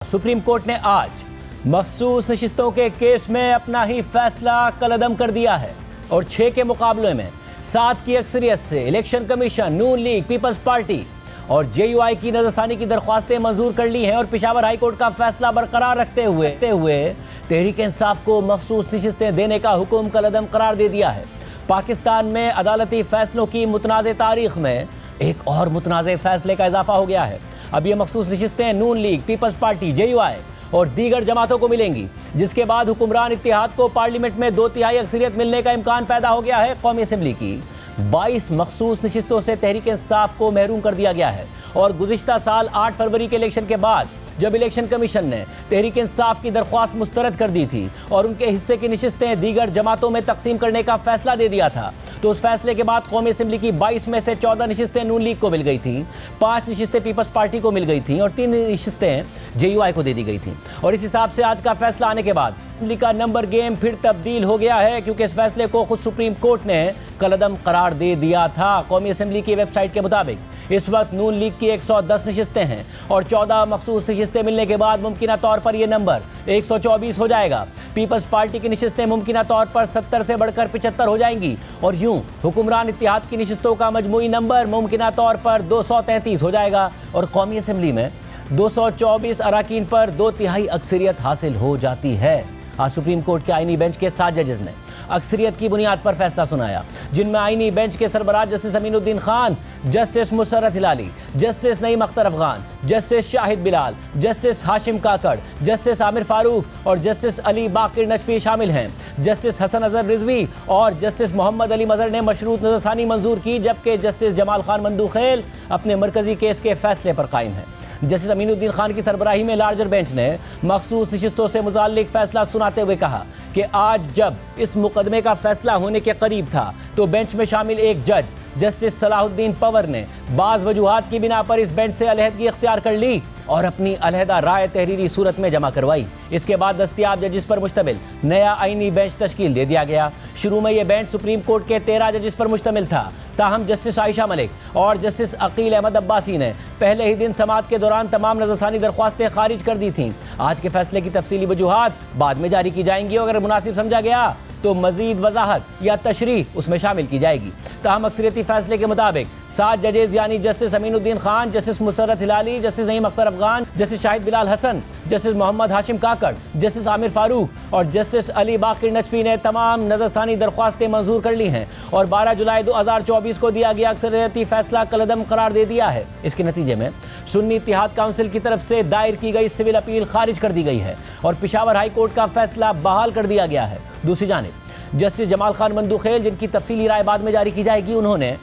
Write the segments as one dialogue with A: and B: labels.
A: Supreme court ने आज मखसूस नशिस्तों के केस में अपना ही फैसला कलअदम कर दिया है और 6 के मुकाबले में 7 की अक्सरियत से इलेक्शन कमीशन, नून लीग, पीपल्स पार्टी और जेयूआई की नजरसानी की दरख्वास्तें मंजूर कर ली हैं और पेशावर हाई कोर्ट का फैसला बरकरार रखते हुए तहरीक इंसाफ को मखसूस नशिस्तें देने का हुक्म कलअदम करार दे दिया है। पाकिस्तान में अदालती फैसलों की मुतनाज़ तारीख में एक और मुतनाज़ फैसले का इजाफा हो गया है। अब ये मखसूस नशिस्तें नून लीग, पीपल्स पार्टी, जेयूआई और दीगर जमातों को मिलेंगी, जिसके बाद हुक्मरान इत्तेहाद को पार्लियामेंट में 2/3 अक्सरियत मिलने का इम्कान पैदा हो गया है। कौमी असम्बली की 22 मखसूस नशिस्तों से तहरीक इंसाफ को महरूम कर दिया गया है और गुज़िश्ता साल 8 फरवरी के इलेक्शन के बाद जब इलेक्शन कमीशन ने तहरीक इंसाफ की दरख्वास्त मुस्तरद कर दी थी और उनके हिस्से की नशिस्तें दीगर जमातों में तकसीम करने का फैसला दे दिया था, तो उस फैसले के बाद कौमी असम्बली की 22 में से 14 नशिस्तें नून लीग को मिल गई थी, 5 नशिस्तें पीपल्स पार्टी को मिल गई थी और 3 नशिस्तें जेयूआई को दे दी गई थी। और इस हिसाब से आज का फैसला आने के बाद असम्बली का नंबर गेम फिर तब्दील हो गया है, क्योंकि इस फैसले को खुद सुप्रीम कोर्ट ने कलअदम करार दे दिया था। कौमी असम्बली की वेबसाइट के मुताबिक इस वक्त नून लीग की 110 नशिस्तें हैं और 14 मखसूस नशिस्तें मिलने के बाद मुमकिना तौर पर यह नंबर 124 हो जाएगा। पीपल्स पार्टी की नशिस्तें मुमकिना तौर पर 70 से बढ़कर 75 हो जाएंगी और यूं हुक्मरान इत्तेहाद की नशिस्तों का मजमूई नंबर मुमकिना तौर पर 233 हो जाएगा और कौमी असम्बली में 224 अराकीन पर 2/3 अक्सरियत हासिल हो जाती है। आज सुप्रीम कोर्ट के आईनी बेंच के 7 जजेस ने अक्सरियत की बुनियाद पर फैसला सुनाया, जिनमें आईनी बेंच के सरबराह justice Aminuddin Khan, justice Musarrat Hilali, justice Naeem Akhtar Afghan, justice Shahid Bilal, justice Hashim Kakar, justice Aamir Farooq और जस्टिस अली बाकिर नजफी शामिल हैं। जस्टिस हसन अजहर रिजवी और जस्टिस मोहम्मद अली मजहर ने मशरूत नजरसानी मंजूर की, जबकि जस्टिस जमाल खान मंदूखेल अपने मरकजी केस के फैसले पर कायम हैं। जस्टिस अमीनुद्दीन खान की सरबराही में लार्जर बेंच ने मखसूस नशिस्तों से मुताल्लिक फैसला सुनाते हुए कहा कि आज जब इस मुकदमे का फैसला होने के करीब था तो बेंच में शामिल एक जज जस्टिस सलाहुद्दीन पवर ने बाज़ वजूहात की बिना पर इस बेंच से अलहदगी इख्तियार कर ली और अपनी अलहदा राय तहरीरी सूरत में जमा करवाई। इसके बाद दस्तयाब जजिस पर मुश्तमिल नया आईनी बेंच तश्कील दे दिया गया। शुरू में यह बेंच सुप्रीम कोर्ट के 13 जजिस पर मुश्तमिल था, ताहम जस्टिस आयशा मलिक और जस्टिस अकील अहमद अब्बासी ने पहले ही दिन समाअत के दौरान तमाम नजरसानी दरख्वास्तें खारिज कर दी थीं। आज के फैसले की तफसीली वजूहात बाद में जारी की जाएंगी और अगर मुनासिब समझा गया तो मजीद वजाहत या तशरीह उसमें शामिल की जाएगी। ताहम अक्सरियती फैसले के मुताबिक 7 जजेस यानी justice Aminuddin Khan, justice Musarrat Hilali, justice Naeem Akhtar Afghan, justice Shahid Bilal Hasan, justice Muhammad Hashim Kakar, justice Aamir Farooq और जस्टिस अली बाकिर नजफी ने तमाम नजरसानी दरख्वास्तें मंजूर कर ली हैं और 12 जुलाई 2024 को दिया गया अक्सरियती फैसला कलअदम करार दे दिया है। इसके नतीजे में सुन्नी इत्तेहाद काउंसिल की तरफ से दायर की गई सिविल अपील खारिज कर दी गई है और पेशावर हाई कोर्ट का फैसला बहाल कर दिया गया है। दूसरी जानिब जस्टिस जमाल खान मंदूखेल, जिनकी तफसीली राय बाद में जारी की जाएगी, उन्होंने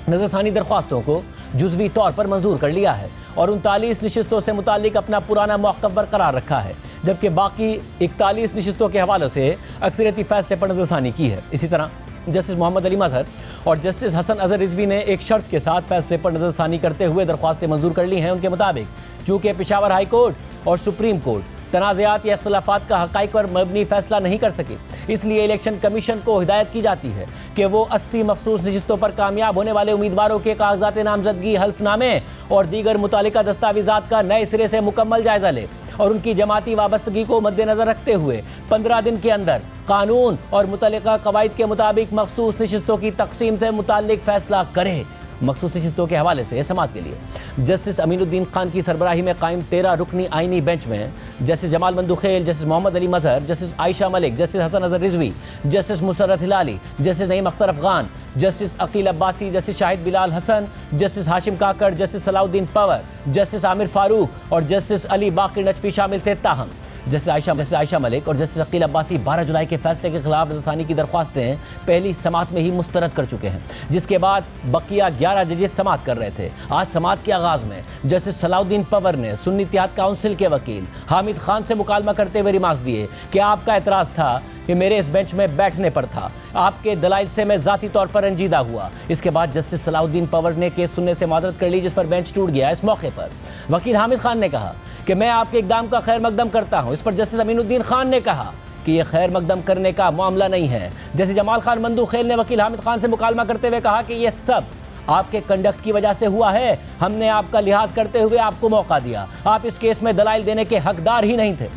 A: नजरसानी दरख्वास्तों को जुज़वी तौर पर मंजूर कर लिया है और 39 नशिस्तों से मुतालिक अपना पुराना मौक़िफ़ बरकरार रखा है, जबकि बाकी 41 नशिस्तों के हवाले से अक्सरियती फैसले पर नजरसानी की है। इसी तरह जस्टिस मोहम्मद अली मजहर और जस्टिस हसन अजहर रिजवी ने एक शर्त के साथ फैसले पर नजरसानी करते हुए दरख्वास्तें मंजूर कर ली हैं। उनके मुताबिक चूँकि पेशावर हाई कोर्ट और सुप्रीम कोर्ट तनाज़ात या इख्तिलाफ़ात का हक़ाइक़ पर मबनी फैसला नहीं कर सके, इसलिए इलेक्शन कमीशन को हिदायत की जाती है कि वो 80 मखसूस नशिस्तों पर कामयाब होने वाले उम्मीदवारों के कागजात नामजदगी, हल्फनामे और दीगर मुतालिका दस्तावेज़ात का नए सिरे से मुकम्मल जायज़ा ले और उनकी जमाती वाबस्तगी को मद्देनज़र रखते हुए 15 दिन के अंदर कानून और मुतल्लिका कवायद के मुताबिक मखसूस नशिस्तों की तकसीम से मुताल्लिक फैसला करे। मखसूस नशिस्तों के हवाले से समाअत के लिए जस्टिस अमीनुद्दीन खान की सरबराही में कायम 13 रुकनी आईनी बेंच में justice Jamal Mandokhail, justice Muhammad Ali Mazhar, justice Ayesha Malik, justice Hasan Azhar Rizvi, justice Musarrat Hilali, justice Naeem Akhtar Afghan, justice Aqeel Abbasi, justice Shahid Bilal Hasan, justice Hashim Kakar, justice Salahuddin Panhwar, justice Aamir Farooq और जस्टिस अली बाकिर नजफी शामिल थे। ताहम जस्टिस आयशा मलिक और जस्टिस अकील अब्बासी 12 जुलाई के फैसले के खिलाफ नजरसानी की दरख्वास्तें पहली समाअत में ही मुस्तरद कर चुके हैं, जिसके बाद बकिया 11 जजेस समाअत कर रहे थे। आज समाअत के आगाज़ में जस्टिस सलाहुद्दीन पवर ने सुन्नी इत्तेहाद काउंसिल के वकील हामिद खान से मुकालमा करते हुए रिमार्क्स दिए कि आपका एतराज़ था कि मेरे इस बेंच में बैठने पर था, आपके दलाइल से मैं ज़ाती तौर पर रंजीदा हुआ। इसके बाद जस्टिस सलाहुद्दीन पवर ने केस सुनने से माजरत कर ली, जिस पर बेंच टूट गया। इस मौके पर वकील हामिद खान ने कहा कि मैं आपके इक़दाम का खैर मकदम करता हूँ। इस पर जस्टिस अमीनुद्दीन खान ने कहा कि यह खैर मकदम करने का मामला नहीं है। जस्टिस जमाल खान मंदूखेल ने वकील हामिद खान से मुकालमा करते हुए कहा कि यह सब آپ کے کنڈکٹ کی وجہ سے ہوا ہے. ہم نے آپ کا لحاظ کرتے ہوئے آپ کو موقع دیا. آپ اس کیس میں دلائل دینے کے حقدار ہی نہیں تھے.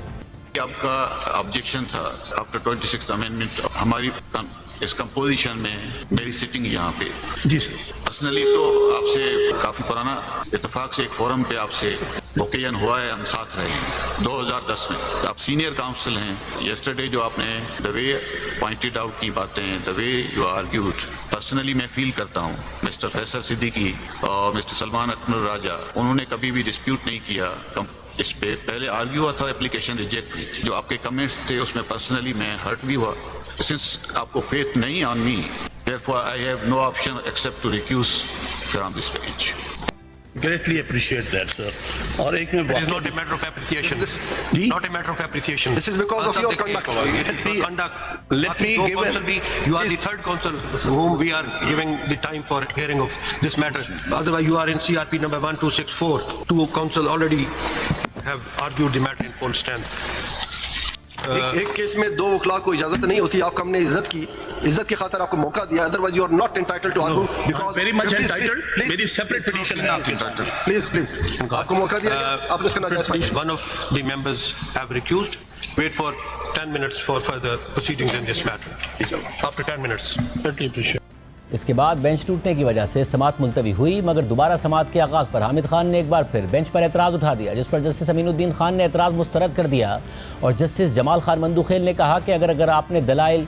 B: آپ کا آبجیکشن تھا آفٹر 26th امینڈمنٹ ہماری اس کمپوزیشن میں میری سٹنگ یہاں پہ.
C: جی سر.
B: پرسنلی تو آپ سے کافی پرانا اتفاق سے ایک فورم پہ آپ سے اوکیزن ہوا ہے, ہم ساتھ رہے ہیں 2010 میں. آپ سینئر کاؤنسل ہیں. یسٹرڈے جو آپ نے دا وے پوائنٹڈ آؤٹ کی باتیں, دا وے یو آرگیوڈ, پرسنلی میں فیل کرتا ہوں مسٹر فیصل صدیقی اور مسٹر سلمان اکمل راجہ, انہوں نے کبھی بھی ڈسپیوٹ نہیں کیا. اس پہ پہلے آرگیو ہوا تھا, اپلیکیشن ریجیکٹ ہوئی تھی. جو آپ کے کمنٹس تھے اس میں پرسنلی میں ہرٹ بھی ہوا. سنس آپ کو فیتھ نہیں آن می, therefore I have no option except to recuse from this page.
C: Greatly appreciate that, sir. اور ایک میں
D: It is not a matter of appreciation. Not a matter of appreciation.
E: This is because of your conduct.
D: Let me give you are the third counsel whom we are giving the time for hearing of this matter. Otherwise, you are in CRP number 1264. Two counsel already have argued the matter in full strength.
E: ایک case میں دو وکلا کو اجازت نہیں ہوتی. آپ کو ہم نے عزت کی خاطر آپ کو موقع دیا. Otherwise you are not entitled to argue because
C: very much entitled. میری سیپریٹ پٹیشن ہے آپ کے ساتھ.
E: پلیز آپ کو موقع دیا گیا, آپ نے اس کا ناجائز فائدہ.
D: One of the members have recused. Wait for 10 minutes for further proceedings in this matter. After 10 minutes.
A: اس کے بعد بینچ ٹوٹنے کی وجہ سے سماعت ملتوی ہوئی, مگر دوبارہ سماعت کے آغاز پر حامد خان نے ایک بار پھر بینچ پر اعتراض اٹھا دیا, جس پر جسٹس امین الدین خان نے اعتراض مسترد کر دیا. اور جسٹس جمال خان مندوخیل نے کہا کہ اگر آپ نے دلائل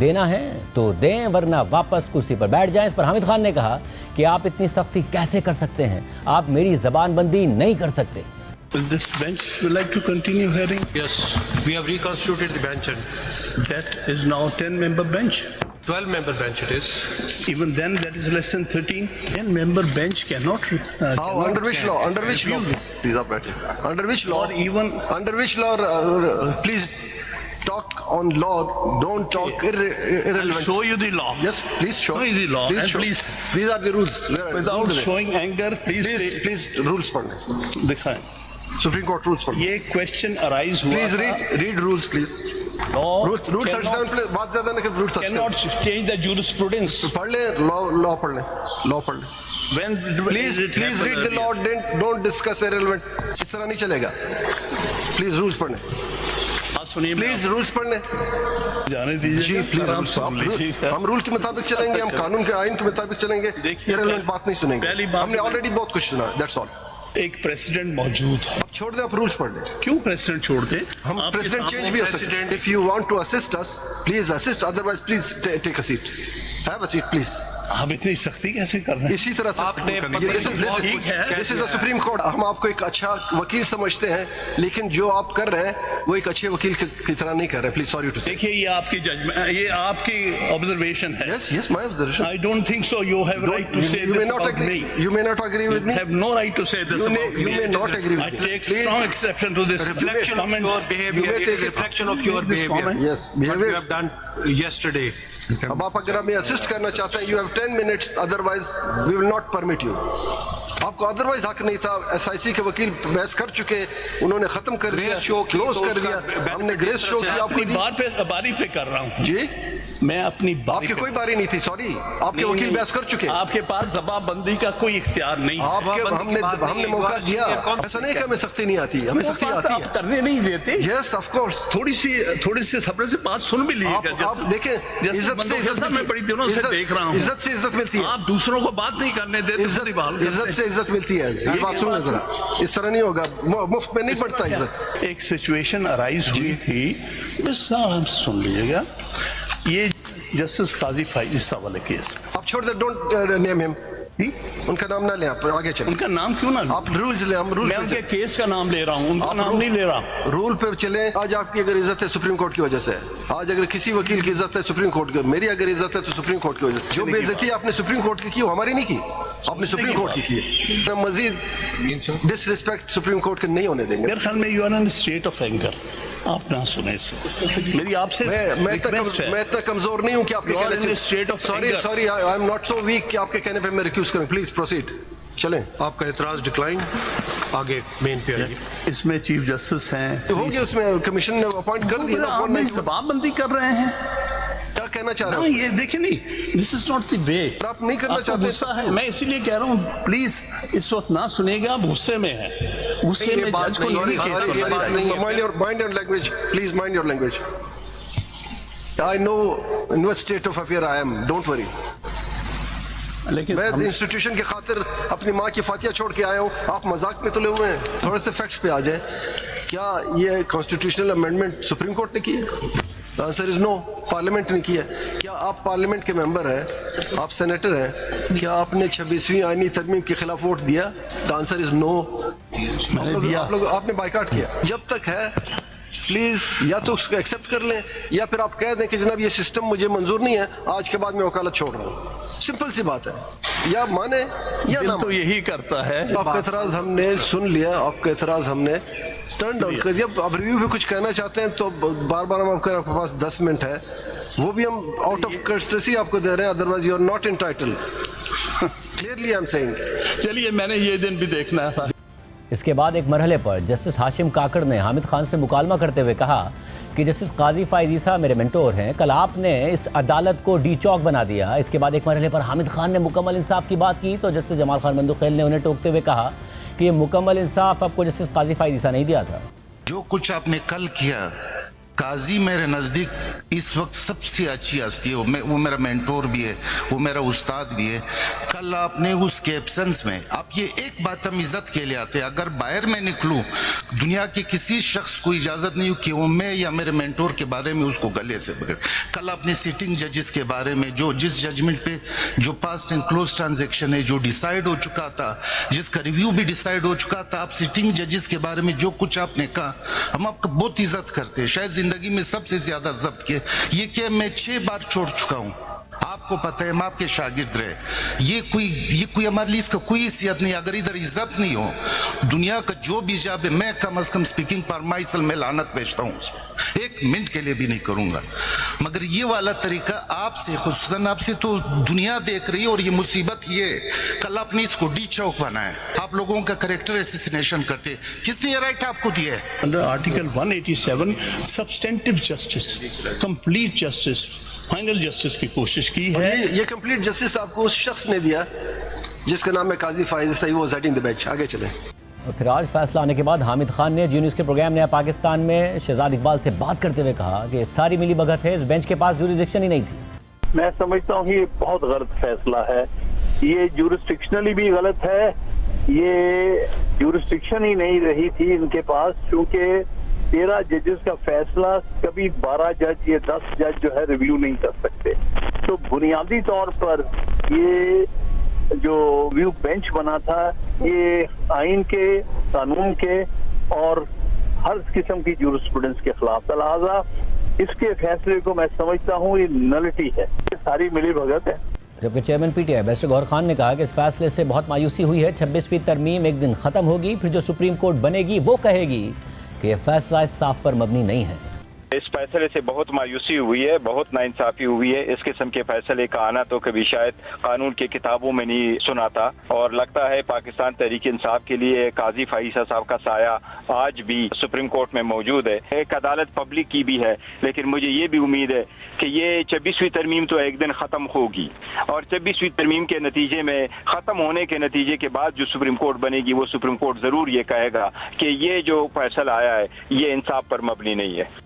A: دینا ہے تو دیں, ورنہ واپس کرسی پر بیٹھ جائیں. اس پر حامد خان نے کہا کہ آپ اتنی سختی کیسے کر سکتے ہیں, آپ میری زبان بندی نہیں کر سکتے.
C: Will this bench would like to continue hearing?
D: Yes, we have reconstituted the bench and
C: That is now 10-member bench.
D: 12-member bench it is.
C: Even then, that is less than 13. 10-member bench cannot.
E: Under which law? Under which law? Please up at it. Under which law?
C: Or even.
E: Under which law? Please talk on law. Don't talk irrelevant.
C: I'll show you the law.
E: Yes, please show.
C: Show you the law.
E: Please
C: And
E: show.
C: please,
E: These are the rules.
C: without showing anger,
E: Please rules पढ़ने.
C: दिखाएं.
E: Supreme Court rules पढ़ने.
C: ये question arise हुआ
E: Please
C: था.
E: read rules please.
C: Law
E: Rule 37 please बात ज्यादा नहीं कर. Rule 37.
C: cannot change the jurisprudence.
E: पढ़ ले law पढ़ ले. Law पढ़ ले.
C: When
E: Please read the law. Don't discuss irrelevant. इस तरह नहीं चलेगा. Please rules पढ़ने.
C: सुनिए
E: Please rules पढ़ने.
C: जाने दीजिए
E: जी प्लीज हम रूल के मुताबिक चलेंगे, हम कानून के आइन के मुताबिक चलेंगे. irrelevant बात नहीं सुनेंगे. हमने ऑलरेडी बहुत कुछ सुना. That's all.
C: एक प्रेसिडेंट मौजूद है.
E: अब छोड़ दे, आप रूल्स पढ़ ले.
C: क्यों प्रेसिडेंट छोड़ दे?
E: हम प्रेसिडेंट चेंज भी हो सकते हैं. If you want to assist us, please assist. Otherwise, please take a seat. Have a seat, please.
C: आप इतनी सख्ती कैसे कर रहे हैं?
E: इसी तरह से
D: आपने
E: this is the supreme court. हम आपको एक अच्छा वकील समझते हैं, लेकिन जो आप कर रहे हैं वो एक अच्छे वकील की तरह नहीं कर रहे. प्लीज सॉरी टू से.
C: देखिए ये आपकी जजमेंट, ये आपकी ऑब्जर्वेशन है.
E: Yes, my observation.
C: I don't think so. You have right to say
E: You may
C: this
E: not
C: about
E: agree.
C: me.
E: You may not agree with me.
C: You have no right to say this about me.
E: You may not agree with
C: I
E: me.
C: take
E: Please.
C: strong exception to this.
D: reflection of your behavior.
E: You may
D: It is
E: take
D: a reflection of your
C: This
D: behavior.
C: comment.
E: Yes,
D: What you
E: behavior.
D: have done yesterday.
E: अब आप अगर हमें assist करना चाहते हैं, you have 10 minutes. Otherwise, we will not permit you. आपको otherwise हक नहीं था. एसआईसी के वकील बहस कर चुके, उन्होंने खत्म कर दिया, क्लोज कर दिया. हमने ग्रेस शो किया आपको.
C: अपनी बारी पे कर रहा हूँ
E: जी,
C: मैं अपनी
E: आपकी कोई बारी नहीं थी. सॉरी, आपके वकील बहस कर चुके.
C: आपके पास जवाबबंदी का कोई इख्तियार नहीं है.
E: आपके हमने मौका दिया. ऐसा नहीं कि हमें सख्ती नहीं आती, हमें सख्ती आती
C: आप
E: है.
C: करने नहीं देते.
E: Yes of course.
C: थोड़ी सी सब्र से बात सुन भी लीजिएगा.
E: आप देखें, इज्जत से इज्जत,
C: मैं बड़ी दिनों से देख रहा हूँ.
E: इज्जत से इज्जत मिलती है.
C: आप दूसरों को बात नहीं करने देते.
E: इज्जत से इज्जत मिलती है. ये बात सुनो जरा, इस तरह नहीं होगा. मुफ्त में नहीं पड़ता इज्जत.
C: एक सिचुएशन अराइज हुई थी, बस सुन लीजिएगा. ये जस्टिस काजी फाइज साहब वाले केस.
E: आप छोड़ दे. Don't name him. उनका नाम ना ले, आप आगे चले.
C: उनका नाम क्यों ना?
E: आप रूल्स ले. हम रूल
C: मैं उनके केस का नाम ले रहा हूँ, उनका नाम नहीं ले रहा.
E: रूल पे चले. आज आपकी अगर इज्जत है सुप्रीम कोर्ट की वजह से, आज अगर किसी वकील की इज्जत है सुप्रीम कोर्ट की, मेरी अगर इज्जत है तो सुप्रीम कोर्ट की वजह से. जो बेइज्जती आपने सुप्रीम कोर्ट की की, वो हमारी नहीं की, आपने सुप्रीम कोर्ट की है. मजीद डिसरिस्पेक्ट सुप्रीम कोर्ट के नहीं होने देंगे.
C: मेरे ख्याल में you are in state of anger. आप ना सुने इसे. मेरी आपसे
E: मैं
C: रिक्वेस्ट है.
E: इतना कमजोर नहीं हूँ कि आपके कहने से. Sorry I am not so weak कि आपके कहने पे मैं रिक्यूज करूँ. Please proceed. चलें.
D: आपका एतराज डिक्लाइन. आगे मेन पे आइए.
C: इसमें चीफ जस्टिस हैं.
E: तो हो गया, उसमें कमीशन ने अपॉइंट कर दिया.
C: आप जवाबबंदी कर रहे हैं.
E: क्या कहना चाह
C: हाँ,
E: रहे हो?
C: ये देखिए नहीं, this is not the way.
E: आप नहीं करना
C: आपको
E: चाहते?
C: गुस्सा है, मैं इसीलिए कह रहा हूँ प्लीज इस वक्त ना सुनिएगा, आप गुस्से में हैं, गुस्से में जज को नहीं केस
E: ये बात नहीं है। Mind your language, please mind your language. I know in what state of affair I am, don't worry.
C: लेकिन
E: मैं
C: हम-
E: इंस्टीट्यूशन की खातिर अपनी माँ की फातिया छोड़ के आया हूँ, आप मजाक में तुले हुए हैं। थोड़े से फैक्ट्स पे आ जाए, क्या ये कॉन्स्टिट्यूशनल अमेंडमेंट सुप्रीम कोर्ट ने की है? आंसर इज नो, पार्लियामेंट ने किया है। क्या आप पार्लियामेंट के मेंबर हैं, आप सेनेटर हैं, क्या आपने 26वीं आईनी तरमीम के खिलाफ वोट दिया? The answer is no.
C: मैंने दिया।
E: आपने बाइकाट किया। जब तक है प्लीज या तो उसको एक्सेप्ट कर लें या फिर आप कह दें कि जनाब ये सिस्टम मुझे मंजूर नहीं है, आज के बाद मैं वकालत छोड़ रहा हूँ। सिंपल सी बात है, या माने या
C: दिल
E: ना
C: तो
E: माने।
C: यही करता है।
E: आपका एतराज हमने सुन लिया, आपका एतराज हमने टर्न डाउन कर दिया। अब रिव्यू पे कुछ कहना चाहते हैं तो बार बार हम आपके पास 10 मिनट है, वो भी हम आउट ऑफ कर्टसी आपको दे रहे हैं, otherwise you are not entitled. Clearly I am saying.
C: चलिए, मैंने ये दिन भी देखना था।
A: इसके बाद एक मरहले पर जस्टिस हाशिम काकड़ ने हामिद खान से मुकालमा करते हुए कहा कि जस्टिस काजी फायज ईसा मेरे मेंटोर हैं, कल आपने इस अदालत को डी चौक बना दिया। इसके बाद एक मरहले पर हामिद खान ने मुकम्मल इंसाफ की बात की तो जस्टिस जमाल खान बंदूखेल ने उन्हें टोकते हुए कहा कि ये मुकम्मल इंसाफ आपको जस्टिस काजी फायज ईसा नहीं दिया था।
F: जो कुछ आपने कल किया, काजी मेरे नज़दीक इस वक्त सबसे अच्छी हस्ती है, वो मेरा मेंटोर भी है, वो मेरा उस्ताद भी है। कल आपने उसके एब्सेंस में, आप ये एक बात हम इज्जत के लिए आते हैं, अगर बाहर में निकलूं दुनिया के किसी शख्स को इजाज़त नहीं हो कि वो मैं या मेरे मेंटोर के बारे में उसको गले से पकड़। कल आपने सिटिंग जजेस के बारे में, जो जिस जजमेंट पे जो पास्ट एंड क्लोज ट्रांजेक्शन है, जो डिसाइड हो चुका था, जिसका रिव्यू भी डिसाइड हो चुका था, आप सिटिंग जजेस के बारे में जो कुछ आपने कहा, हम आपका बहुत इज्जत करते हैं। शायद जिंदगी में सबसे ज्यादा जब्त किए। ये क्या मैं 6 बार छोड़ चुका हूं, आपको पता है, हम आपके शागिर्द रहे। ये कोई हमारे लिए इसका कोई हैसियत नहीं। अगर इधर इज्जत नहीं हो, दुनिया का जो भी जाब है, मैं कम अज कम स्पीकिंग फॉर माई सेल्फ मैं लानत भेजता हूँ, एक मिनट के लिए भी नहीं करूंगा। मगर ये वाला तरीका आपसे, खुसूसन आपसे तो दुनिया देख रही है। और ये मुसीबत ये कल आपने इसको डी चौक बनाया, आप लोगों का करेक्टर एसेसिनेशन करते, किसने ये राइट आपको दिया है?
C: Under article 187 substantive justice, complete justice, final justice की कोशिश की है।
E: ये कंप्लीट जस्टिस आपको उस शख्स ने दिया जिसका नाम है काजी फायज ईसा, वो हेडिंग द बेंच। आगे चलें।
A: और फिर आज फैसला आने के बाद हामिद खान ने जी न्यूज़ के प्रोग्राम नया पाकिस्तान में शहजाद इकबाल से बात करते हुए कहा कि सारी मिली भगत है, इस बेंच के पास ज्यूरिसडिक्शन ही नहीं थी।
G: मैं समझता हूँ ये बहुत गलत फैसला है, ये ज्यूरिसडिक्शनली भी गलत है, ये ज्यूरिसडिक्शन ही नहीं रही थी इनके पास, क्योंकि 13 जजेस का फैसला कभी 12 जज या 10 जज जो है रिव्यू नहीं कर सकते। तो बुनियादी तौर पर ये जो व्यू बेंच बना था, ये आइन के, कानून के और हर किस्म की ज्यूरिस्प्रूडेंस के खिलाफ था। लिहाजा इसके फैसले को मैं समझता हूँ ये नलिटी है, ये सारी मिली भगत है।
A: जबकि chairman PTI barrister Gauhar Khan ने कहा कि इस फैसले से बहुत मायूसी हुई है, 26वीं तरमीम एक दिन खत्म होगी, फिर जो सुप्रीम कोर्ट बनेगी वो कहेगी कि यह फैसला इस साफ पर मबनी नहीं है।
H: इस फैसले से बहुत मायूसी हुई है, बहुत नाइंसाफी हुई है। इस किस्म के फैसले का आना तो कभी शायद कानून की किताबों में नहीं सुना था। और लगता है पाकिस्तान तहरीक इंसाफ के लिए काजी फाइसा साहब का साया आज भी सुप्रीम कोर्ट में मौजूद है। एक अदालत पब्लिक की भी है, लेकिन मुझे ये भी उम्मीद है कि ये 26वीं तरमीम तो एक दिन ख़त्म होगी और 26वीं तरमीम के नतीजे में, ख़त्म होने के नतीजे के बाद जो सुप्रीम कोर्ट बनेगी वो सुप्रीम कोर्ट ज़रूर ये कहेगा कि ये जो फैसला आया है ये इंसाफ पर मबनी नहीं है।